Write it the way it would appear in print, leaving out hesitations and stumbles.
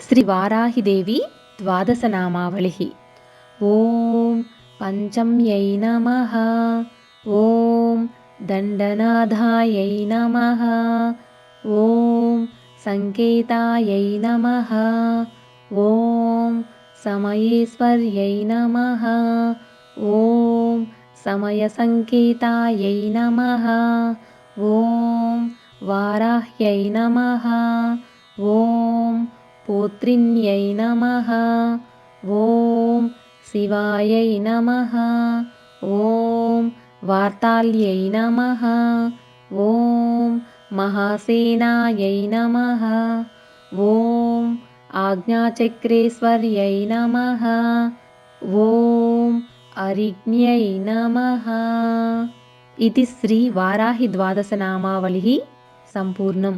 श्रीवाराहिदेवी द्वादशनामावलिः। ॐ पञ्चम्यै नमः। ॐ दण्डनाथायै नमः। ॐ सङ्केतायै नमः। ॐ समयेश्वर्यै नमः। ॐ समयसङ्केतायै नमः। ॐ वाराह्यै नमः। ॐ पुत्रिण्यै नमः। ॐ शिवायै नमः। ॐ वार्ताल्यै नमः। ॐ महासेनायै नमः। ॐ आज्ञाचक्रेश्वर्यै नमः। ॐ अरिज्ञै नमः। इति श्री वाराहि द्वादशनामावलिः सम्पूर्णम्।